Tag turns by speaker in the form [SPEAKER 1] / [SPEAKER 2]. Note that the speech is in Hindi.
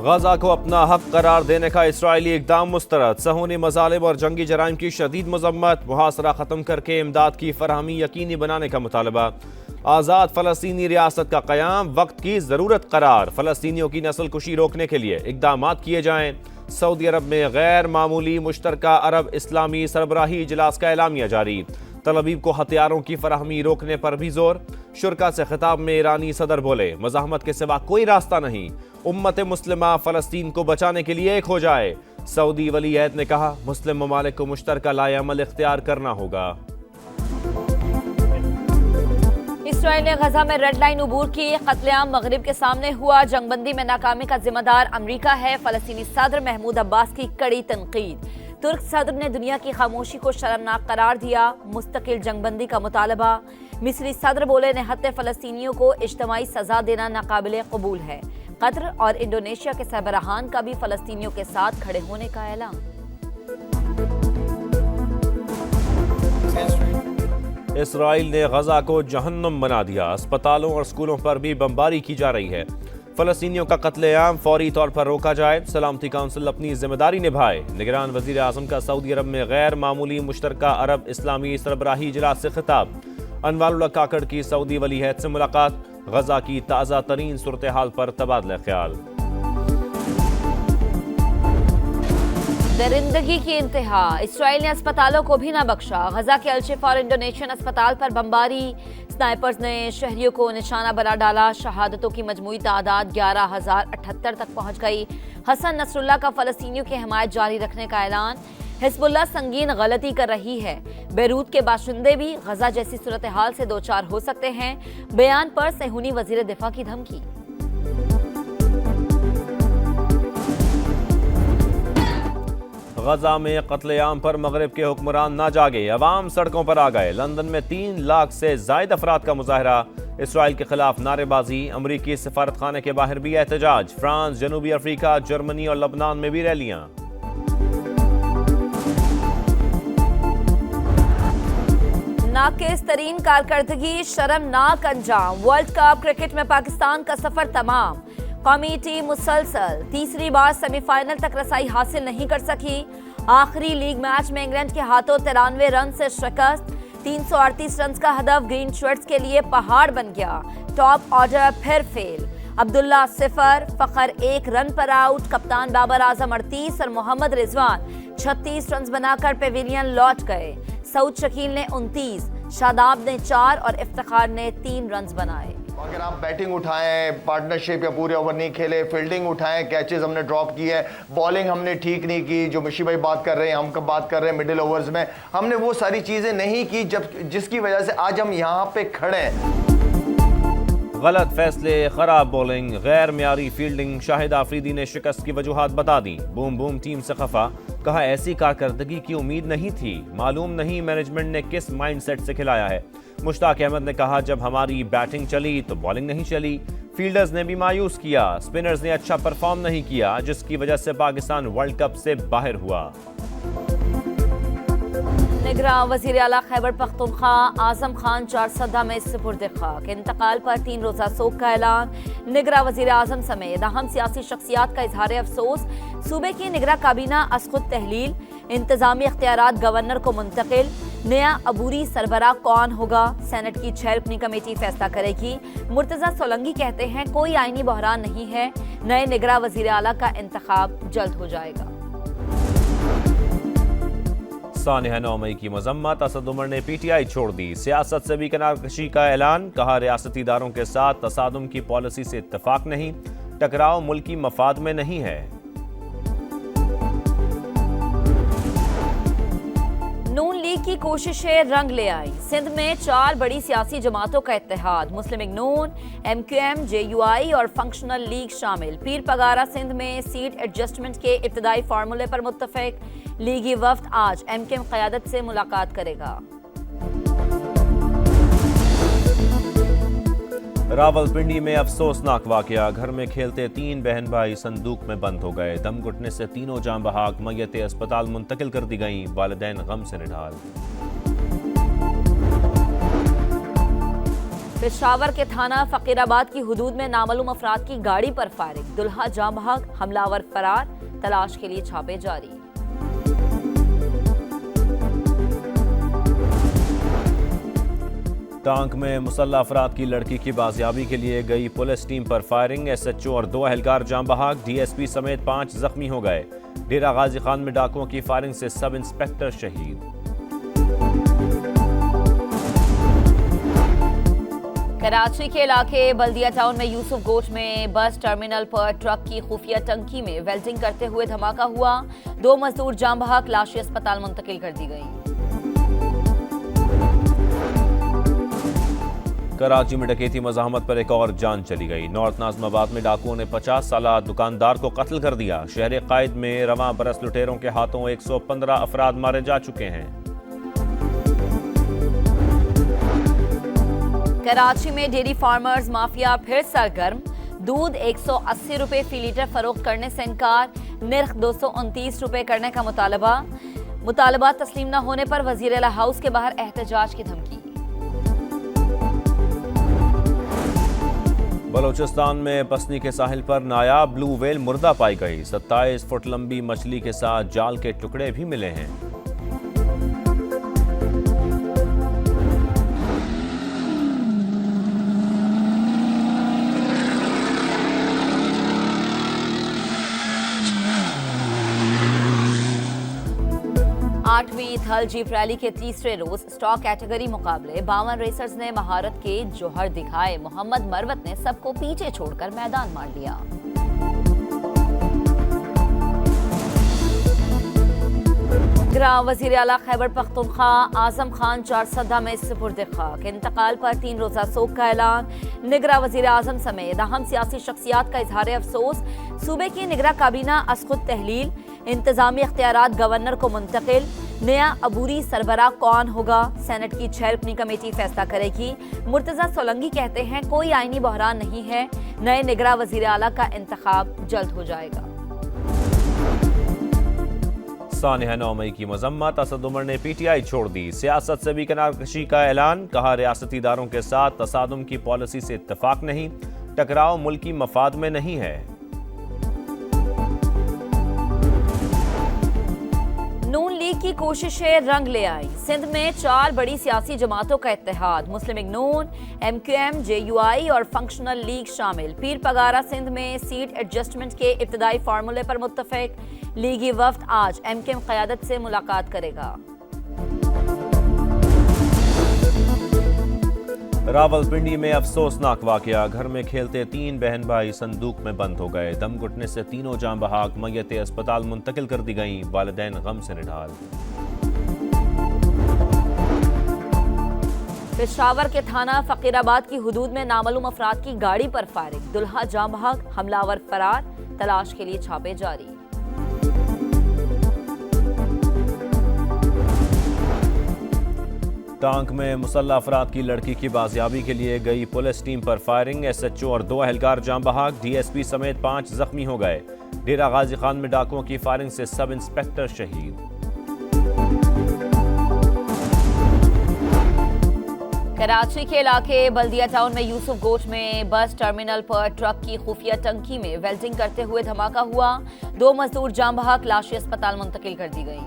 [SPEAKER 1] गजा को अपना हक करार देने का इसराइली इकदाम मुस्तरद। सहूनी मजालिम और जंगी जराइम की शदीद मजम्मत। मुहासरा खत्म करके इमदाद की फरहमी यकीनी बनाने का मुतालबा। आज़ाद फ़लस्तीनी रियासत का क़याम वक्त की ज़रूरत करार। फ़लस्तीनियों की नस्ल कुशी रोकने के लिए इकदाम किए जाएं। सऊदी अरब में गैर मामूली मुश्तरका अरब इस्लामी सरबराही इजलास का एलामिया जारी। तल अवीव को हथियारों की फराहमी रोकने पर भी जोर। शुरका से खिताब में ईरानी सदर बोले, मज़ाहमत के सिवा कोई रास्ता नहीं। उम्मत मुस्लिमा फ़लस्तीन को बचाने के लिए एक हो जाए। सऊदी वली अहद ने कहा, मुस्लिम ममालिक को मुश्तरका लाए अमल इख्तियार करना होगा।
[SPEAKER 2] इसराइल ने गजा में रेड लाइन उबूर की। कत्लेआम मगरिब के सामने हुआ। जंगबंदी में नाकामी का जिम्मेदार अमरीका है। फ़लस्तीनी सदर महमूद अब्बास की कड़ी तनकीद। तुर्क सदर ने दुनिया की खामोशी को शर्मनाक करार दिया। मुस्तकिल जंगबंदी का मुतालबा। मिस्री सदर बोले, निहत्ते फ़लस्तीनियों को इज्तमाई सजा देना नाकाबिले कबूल है। कतर और इंडोनेशिया के सरबराहान का भी फ़लस्तीनियों के साथ खड़े होने का ऐलान।
[SPEAKER 1] इसराइल ने गजा को जहन्नुम बना दिया। अस्पतालों और स्कूलों पर भी बमबारी की जा रही है। फ़लस्तीनियों का कत्लेआम फौरी तौर पर रोका जाए। सलामती काउंसिल अपनी जिम्मेदारी निभाए। निगरान वज़ीर आज़म का सऊदी अरब में गैर मामूली मुश्तरका अरब इस्लामी सरबराही इजलास से खिताब। अनवारुल्लाह काकड़ की सऊदी वली अहद से मुलाकात। गजा की ताज़ा तरीन सूरत हाल पर तबादला ख्याल।
[SPEAKER 2] दरिंदगी की इंतहा। इसराइल ने अस्पतालों को भी न बख्शा। गजा के अल-शिफा और इंडोनेशियन अस्पताल पर बमबारी। स्नाइपर्स ने शहरियों को निशाना बना डाला। शहादतों की मजमूई तादाद 11,078 तक पहुंच गई। हसन नसरुल्लाह का फ़लस्तीनियों की हिमायत जारी रखने का ऐलान। हिज़्बुल्लाह संगीन गलती कर रही है। बेरूत के बाशिंदे भी गजा जैसी सूरत हाल से दो चार हो सकते हैं। बयान पर सेहूनी वज़ीर दिफा की धमकी।
[SPEAKER 1] गजा में कत्लेआम पर मगरिब के हुक्मरान ना जागे। अवाम सड़कों पर आ गए। लंदन में 3 लाख से जायद अफराद का मुजाहरा। इसराइल के खिलाफ नारेबाजी। अमरीकी सफारत खाने के बाहर भी एहतजाज। फ्रांस, जनूबी अफ्रीका, जर्मनी और लबनान में भी रैलियां।
[SPEAKER 2] नाकिस तरीन कारकर्दगी, शर्मनाक अंजाम। वर्ल्ड कप क्रिकेट में पाकिस्तान का सफर तमाम। कौमी टीम मुसलसल तीसरी बार सेमीफाइनल तक रसाई हासिल नहीं कर सकी। आखिरी लीग मैच में इंग्लैंड के हाथों 93 रन से शिकस्त। 338 रन का हदफ ग्रीन शर्ट्स के लिए पहाड़ बन गया। टॉप ऑर्डर फिर फेल। अब्दुल्ला 0, फखर 1 रन पर आउट। कप्तान बाबर आजम 38 और मोहम्मद रिजवान 36 रन बनाकर पेविलियन लौट गए। सऊद शकील ने 29, शादाब ने 4 और इफ्तिखार ने 3 रन बनाए।
[SPEAKER 3] अगर आप बैटिंग उठाएं, पार्टनरशिप या पूरे ओवर नहीं खेले, फील्डिंग उठाएं, कैचेस हमने ड्रॉप किए, बॉलिंग हमने ठीक नहीं की, जो मिशी भाई बात कर रहे हैं, हम कब बात कर रहे हैं मिडिल ओवर्स में, हमने वो सारी चीज़ें नहीं की जिसकी वजह से आज हम यहाँ पे खड़े हैं।
[SPEAKER 1] गलत फैसले, खराब बॉलिंग, गैर मियारी फील्डिंग। शाहिद आफरीदी ने शिकस्त की वजूहात बता दी। बूम बूम टीम से खफा। कहा, ऐसी कारकर्दगी की उम्मीद नहीं थी। मालूम नहीं मैनेजमेंट ने किस माइंडसेट से खिलाया है। मुश्ताक अहमद ने कहा, जब हमारी बैटिंग चली तो बॉलिंग नहीं चली। फील्डर्स ने भी मायूस किया। स्पिनर्स ने अच्छा परफॉर्म नहीं किया, जिसकी वजह से पाकिस्तान वर्ल्ड कप से बाहर हुआ।
[SPEAKER 2] निगरान वज़ीर आला खैबर पख्तूनख्वा आजम खान चारसदा में सुपुर्द खाक। इंतकाल पर 3 रोज़ा सोग का ऐलान। निगरान वज़ीर आज़म समेत अहम सियासी शख्सियात का इजहार अफसोस। सूबे की निगरान काबीना असखुद तहलील। इंतजामी इख्तियारात गवर्नर को मुंतकिल। नया अबूरी सरबराह कौन होगा, सेनेट की 6 रुकनी कमेटी फैसला करेगी। मुर्तज़ा सोलंकी कहते हैं, कोई आईनी बहरान नहीं है। नए निगरान वज़ीर आला का इंतखाब जल्द हो जाएगा।
[SPEAKER 1] सानिया 9 मई की मजम्मत। असद उमर ने PTI छोड़ दी। सियासत से भी किनारकशी का ऐलान। कहा, रियासती इदारों के साथ तसादुम की पॉलिसी से इत्तफाक नहीं। टकराव मुल्की मफाद में नहीं है।
[SPEAKER 2] नून लीग की कोशिशें रंग ले आई। सिंध में 4 बड़ी सियासी जमातों का इत्तेहाद। मुस्लिम लीग नून, MQM, JUI और फंक्शनल लीग शामिल। पीर पगारा सिंध में सीट एडजस्टमेंट के इब्तदाई फार्मूले पर मुत्तफिक। लीगी वफ्द आज MQM क़यादत से मुलाकात करेगा।
[SPEAKER 1] रावलपिंडी में अफसोसनाक वाकया। घर में खेलते 3 बहन भाई संदूक में बंद हो गए। दम घुटने से तीनों जान बहाक। मय्यतें अस्पताल मुंतकिल कर दी गईं। वालिदैन गम से निढाल।
[SPEAKER 2] पेशावर के थाना फकीराबाद की हुदूद में नामालूम अफराद की गाड़ी पर फायरिंग, दुल्हा जाँ बहक, हमलावर फरार, तलाश के लिए छापे जारी।
[SPEAKER 1] टांक में मुसल्लह अफराद की लड़की की बाजियाबी के लिए गई पुलिस टीम पर फायरिंग, SHO और 2 अहलकार जाँ बहक, DSP समेत 5 जख्मी हो गए। डेरा गाजी खान में डाकुओं की फायरिंग से सब इंस्पेक्टर शहीद।
[SPEAKER 2] कराची के इलाके बल्दिया टाउन में यूसुफ गोट में बस टर्मिनल पर ट्रक की खुफिया टंकी में वेल्डिंग करते हुए धमाका हुआ, 2 मजदूर जाँ बहक, लाशें अस्पताल मुंतकिल कर दी गई।
[SPEAKER 1] कराची में डकैती मज़ाहमत पर एक और जान चली गई। नॉर्थ नाज़िमाबाद में डाकुओं ने 50 साला दुकानदार को कत्ल कर दिया। शहर कायद में रवां बरस लुटेरों के हाथों 115 अफराद मारे जा चुके हैं।
[SPEAKER 2] कराची में डेयरी फार्मर्स माफिया फिर सरगर्म, दूध 180 रुपए फी लीटर फरोख्त करने से इनकार, निर्ख 229 रुपए करने का मुतालबा तस्लीम न होने पर वजीर आला हाउस के बाहर एहतजाज की धमकी।
[SPEAKER 1] बलोचिस्तान में पसनी के साहिल पर नायाब ब्लू व्हेल मुर्दा पाई गई। 27 फुट लंबी मछली के साथ जाल के टुकड़े भी मिले हैं।
[SPEAKER 2] आठवीं थल जीप रैली के तीसरे रोज स्टॉक कैटेगरी मुकाबले 52 रेसर्स ने महारत के जोहर दिखाए। मोहम्मद मरवत ने सबको पीछे छोड़कर मैदान मार लिया। वजीर आला खैबर पख्तूनख्वा आजम खान चारसदा में सुपुर्द खाक, इंतकाल पर 3 रोजा सोग का ऐलान। निगरा वजीर आजम समेत अहम सियासी शख्सियात का इजहार अफसोस। सूबे की निगरा काबीना असखुद तहलील, इंतजामी इख्तियारात गवर्नर को मुंतकिल। नया अबूरी सरबराह कौन होगा, सेनेट की 6 रुकनी कमेटी फैसला करेगी। मुर्तजा सोलंगी कहते हैं कोई आईनी बहरान नहीं है, नए निगरा वजीर आला का इंतखाब जल्द हो जाएगा।
[SPEAKER 1] सानिया 9 मई की मजम्मत, असद उमर ने PTI छोड़ दी। सियासत से भी किनारकशी का ऐलान, कहा रियासती इदारों के साथ तसादुम की पॉलिसी से इत्तफाक नहीं, टकराव मुल्की मफाद में नहीं है।
[SPEAKER 2] नून लीग की कोशिशें रंग ले आई। सिंध में 4 बड़ी सियासी जमातों का इत्तेहाद, मुस्लिम लीग नून, MQM, JUI और फंक्शनल लीग शामिल। पीर पगारा सिंध में सीट एडजस्टमेंट के इब्तदाई फार्मूले पर मुत्तफिक। लीगी वफ्द आज MQM क़यादत से मुलाकात करेगा।
[SPEAKER 1] रावलपिंडी में अफसोसनाक वाकया, घर में खेलते 3 बहन भाई संदूक में बंद हो गए। दम घुटने से तीनों जाँ बहक, मय्यतें अस्पताल मुंतकिल कर दी गईं। वालिदैन गम से निढाल।
[SPEAKER 2] पेशावर के थाना फकीराबाद की हुदूद में नामालूम अफराद की गाड़ी पर फायरिंग, दुल्हा जाँ बहक, हमलावर फरार, तलाश के लिए छापे जारी।
[SPEAKER 1] टांक में मुसल्लह अफराद की लड़की की बाजियाबी के लिए गई पुलिस टीम पर फायरिंग, SHO और 2 अहलकार जाँ बहक, DSP समेत 5 जख्मी हो गए। डेरा गाजी खान में डाकुओं की फायरिंग से सब इंस्पेक्टर शहीद।
[SPEAKER 2] कराची के इलाके बल्दिया टाउन में यूसुफ गोट में बस टर्मिनल पर ट्रक की खुफिया टंकी में वेल्डिंग करते हुए धमाका हुआ, 2 मजदूर जाँ बहक, लाशें अस्पताल मुंतकिल कर दी गई।